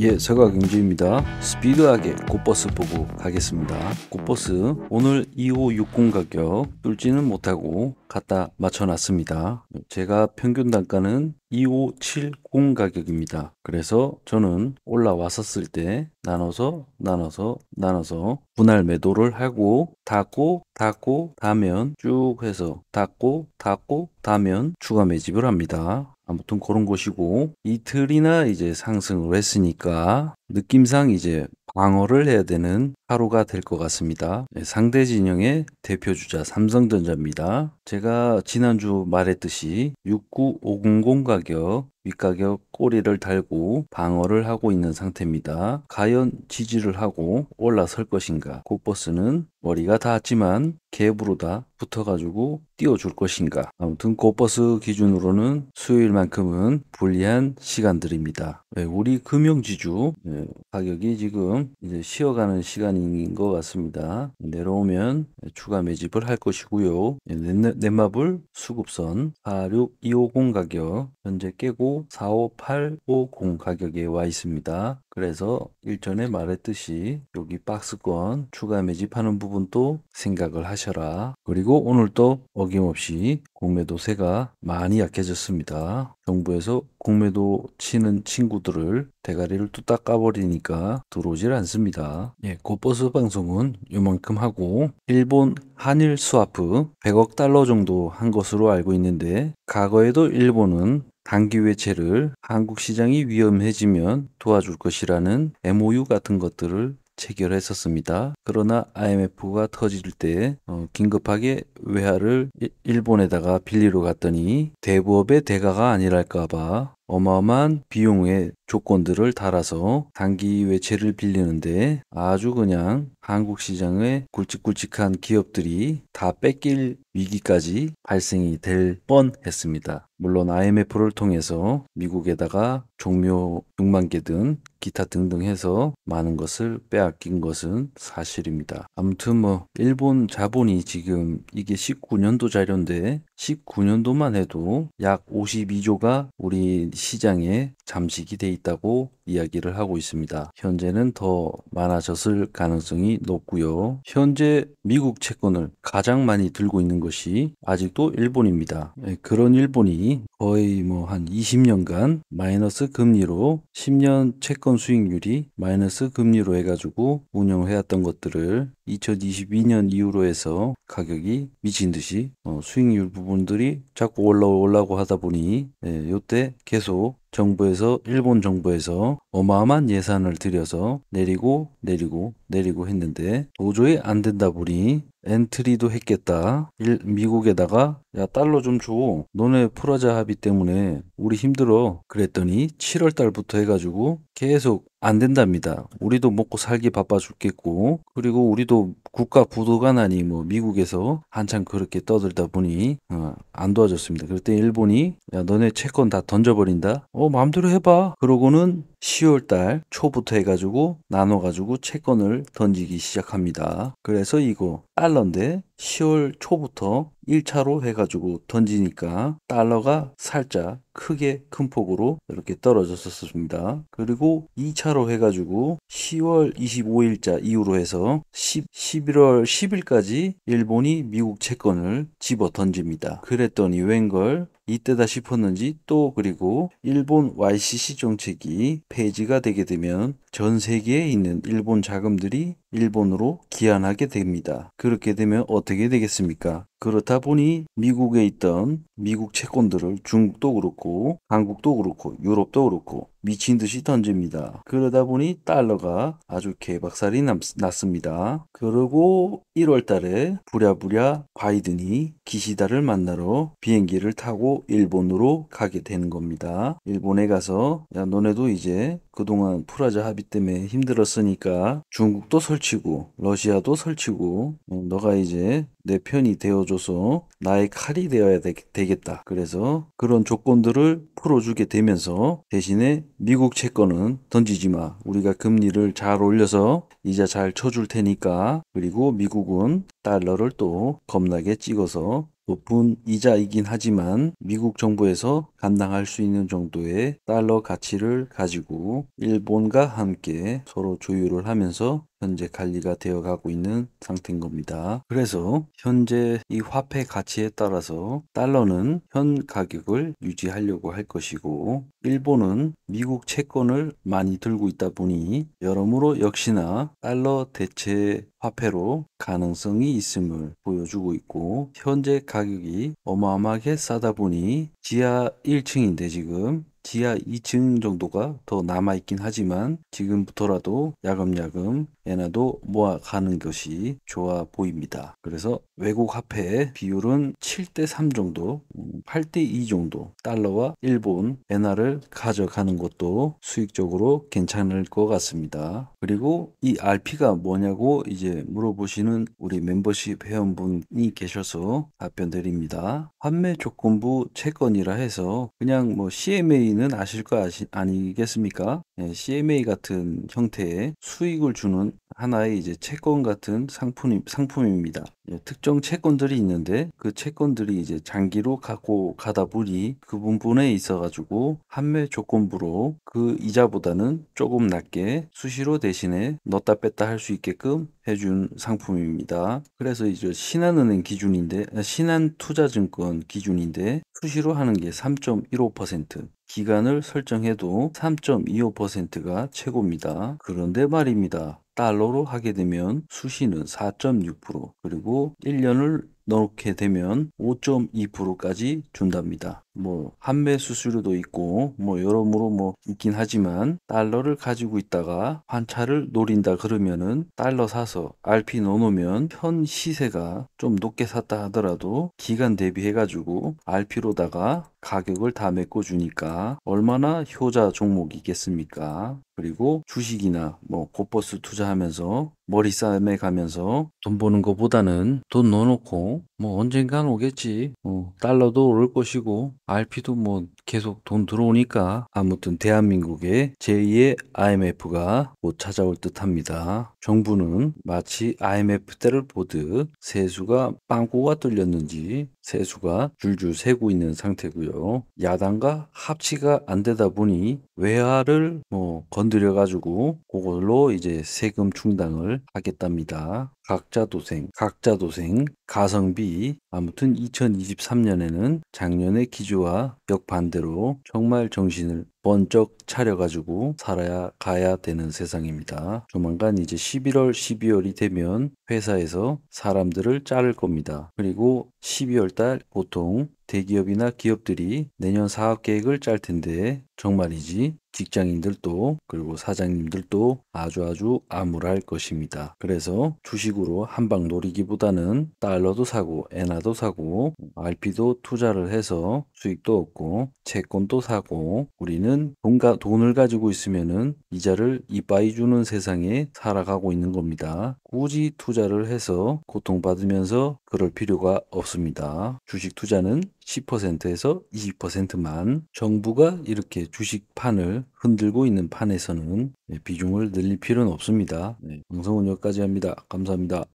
예, 서가경주입니다. 스피드하게 꽃버스 보고 가겠습니다. 꽃버스 오늘 2560 가격 뚫지는 못하고 갖다 맞춰놨습니다. 제가 평균 단가는 2570 가격입니다. 그래서 저는 올라왔었을 때 나눠서 분할 매도를 하고 닫고 다면 쭉 해서 닫고 다면 추가 매집을 합니다. 아무튼 그런 곳이고, 이틀이나 이제 상승을 했으니까 느낌상 이제 방어를 해야 되는 하루가 될 것 같습니다. 상대 진영의 대표주자 삼성전자입니다. 제가 지난주 말했듯이 69500 가격 윗가격 꼬리를 달고 방어를 하고 있는 상태입니다. 과연 지지를 하고 올라설 것인가? 꽃버스는 머리가 닿았지만 갭으로 다 붙어가지고 띄워줄 것인가? 아무튼 꽃버스 기준으로는 수요일만큼은 불리한 시간들입니다. 우리 금융지주 가격이 지금 이제 쉬어가는 시간인 것 같습니다. 내려오면 추가 매집을 할 것이고요. 넷마블 수급선 46250 가격 현재 깨고 45850 가격에 와 있습니다. 그래서 일전에 말했듯이 여기 박스권 추가 매집하는 부분도 생각을 하셔라. 그리고 오늘 또 어김없이 공매도세가 많이 약해졌습니다. 정부에서 공매도 치는 친구들을 대가리를 뚝딱 까버리니까 들어오질 않습니다. 곧버스 방송은 요만큼 하고, 일본 한일 스와프 100억 달러 정도 한 것으로 알고 있는데, 과거에도 일본은 단기 외채를 한국 시장이 위험해지면 도와줄 것이라는 MOU 같은 것들을 체결했었습니다. 그러나 IMF가 터질 때 긴급하게 외화를 일본에다가 빌리러 갔더니 대부업의 대가가 아니랄까봐 어마어마한 비용의 조건들을 달아서 단기 외채를 빌리는데 아주 그냥 한국 시장의 굵직굵직한 기업들이 다 뺏길 위기까지 발생이 될 뻔했습니다. 물론 IMF를 통해서 미국에다가 종묘 6만 개 등 기타 등등 해서 많은 것을 빼앗긴 것은 사실입니다. 아무튼 일본 자본이 지금 이게 19년도 자료인데 19년도만 해도 약 52조가 우리 시장에 잠식이 돼 있다고 이야기를 하고 있습니다. 현재는 더 많아졌을 가능성이 높고요. 현재 미국 채권을 가장 많이 들고 있는 것이 아직도 일본입니다. 그런 일본이 거의 한 20년간 마이너스 금리로 10년 채권 수익률이 마이너스 금리로 해가지고 운영해왔던 것들을 2022년 이후로 해서 가격이 미친 듯이 수익률 부분들이 자꾸 올라오려고 하다 보니 요때 계속 일본 정부에서 어마어마한 예산을 들여서 내리고 했는데 도저히 안 된다 보니 엔트리도 했겠다. 미국에다가 야 달러 좀 줘. 너네 프라자 합의 때문에 우리 힘들어. 그랬더니 7월 달부터 해가지고 계속 안 된답니다. 우리도 먹고 살기 바빠 죽겠고, 그리고 우리도 국가 부도가나니 미국에서 한참 그렇게 떠들다 보니 안 도와줬습니다. 그때 일본이 야 너네 채권 다 던져버린다. 마음대로 해봐. 그러고는 10월 달 초부터 해가지고 나눠가지고 채권을 던지기 시작합니다. 그래서 이거 달러인데 10월 초부터 1차로 해가지고 던지니까 달러가 살짝 크게 큰 폭으로 이렇게 떨어졌었습니다. 그리고 2차로 해가지고 10월 25일자 이후로 해서 11월 10일까지 일본이 미국 채권을 집어 던집니다. 그랬더니 웬걸 이때다 싶었는지 또 그리고 일본 YCC 정책이 폐지가 되게 되면 전 세계에 있는 일본 자금들이 일본으로 기한하게 됩니다. 그렇게 되면 어떻게 되겠습니까? 그렇다 보니 미국에 있던 미국 채권들을 중국도 그렇고 한국도 그렇고 유럽도 그렇고 미친 듯이 던집니다. 그러다 보니 달러가 아주 개박살이 났습니다. 그리고 1월 달에 부랴부랴 바이든이 기시다를 만나러 비행기를 타고 일본으로 가게 되는 겁니다. 일본에 가서 야 너네도 이제 그동안 프라자 합의 때문에 힘들었으니까 중국도 설치고 러시아도 설치고 너가 이제 내 편이 되어줘서 나의 칼이 되어야 되겠다. 그래서 그런 조건들을 풀어주게 되면서 대신에 미국 채권은 던지지 마. 우리가 금리를 잘 올려서 이자 잘 쳐줄 테니까. 그리고 미국은 달러를 또 겁나게 찍어서 높은 이자이긴 하지만 미국 정부에서 감당할 수 있는 정도의 달러 가치를 가지고 일본과 함께 서로 조율을 하면서 현재 관리가 되어 가고 있는 상태인 겁니다. 그래서 현재 이 화폐 가치에 따라서 달러는 현 가격을 유지하려고 할 것이고, 일본은 미국 채권을 많이 들고 있다 보니 여러모로 역시나 달러 대체 화폐로 가능성이 있음을 보여주고 있고, 현재 가격이 어마어마하게 싸다 보니 지하 1층인데 지금 지하 2층 정도가 더 남아있긴 하지만 지금부터라도 야금야금 엔화도 모아가는 것이 좋아 보입니다. 그래서 외국 화폐의 비율은 7대 3 정도, 8대 2 정도 달러와 일본 엔화를 가져가는 것도 수익적으로 괜찮을 것 같습니다. 그리고 이 RP가 뭐냐고 이제 물어보시는 우리 멤버십 회원분이 계셔서 답변 드립니다. 환매 조건부 채권이라 해서 그냥 뭐 CMA는 아실 거 아니겠습니까? 네, CMA 같은 형태의 수익을 주는 하나의 이제 채권 같은 상품입니다. 예, 특정 채권들이 있는데 그 채권들이 이제 장기로 갖고 가다 보니 그 부분에 있어 가지고 환매 조건부로 그 이자보다는 조금 낮게 수시로 대신에 넣었다 뺐다 할 수 있게끔 해준 상품입니다. 그래서 이제 신한은행 기준인데, 신한투자증권 기준인데 수시로 하는 게 3.15%, 기간을 설정해도 3.25%가 최고입니다. 그런데 말입니다. 달러로 하게 되면 수시는 4.6%, 그리고 1년을 넣게 되면 5.2%까지 준답니다. 뭐 환매 수수료도 있고 뭐 여러모로 뭐 있긴 하지만, 달러를 가지고 있다가 환차를 노린다 그러면은 달러 사서 RP 넣어놓으면 현 시세가 좀 높게 샀다 하더라도 기간 대비해 가지고 RP로다가 가격을 다 메꿔주니까 얼마나 효자 종목이겠습니까? 그리고 주식이나 뭐 고버스 투자하면서 머리 싸매 가면서 돈 버는 것보다는 돈 넣어놓고 뭐 언젠간 오겠지. 달러도 오를 것이고 RP도 뭐 계속 돈 들어오니까, 아무튼 대한민국의 제2의 IMF가 곧 찾아올 듯합니다. 정부는 마치 IMF 때를 보듯 세수가 빵꾸가 뚫렸는지 세수가 줄줄 새고 있는 상태고요. 야당과 합치가 안 되다 보니 외화를 뭐 건드려 가지고 그걸로 이제 세금 충당을 하겠답니다. 각자 도생, 가성비. 아무튼 2023년에는 작년의 기조와 역반대로 정말 정신을 번쩍 차려가지고 살아야 가야 되는 세상입니다. 조만간 이제 11월, 12월이 되면 회사에서 사람들을 자를 겁니다. 그리고 12월 달 보통 대기업이나 기업들이 내년 사업 계획을 짤 텐데, 정말이지 직장인들도 그리고 사장님들도 아주 암울할 것입니다. 그래서 주식으로 한 방 노리기보다는 달러도 사고 엔화도 사고 RP도 투자를 해서 수익도 얻고 채권도 사고, 우리는 돈을 가지고 있으면은 이자를 이빠이 주는 세상에 살아가고 있는 겁니다. 굳이 투자를 해서 고통받으면서 그럴 필요가 없습니다. 주식 투자는 10%에서 20%만, 정부가 이렇게 주식판을 흔들고 있는 판에서는 비중을 늘릴 필요는 없습니다. 네, 방송은 여기까지 합니다. 감사합니다.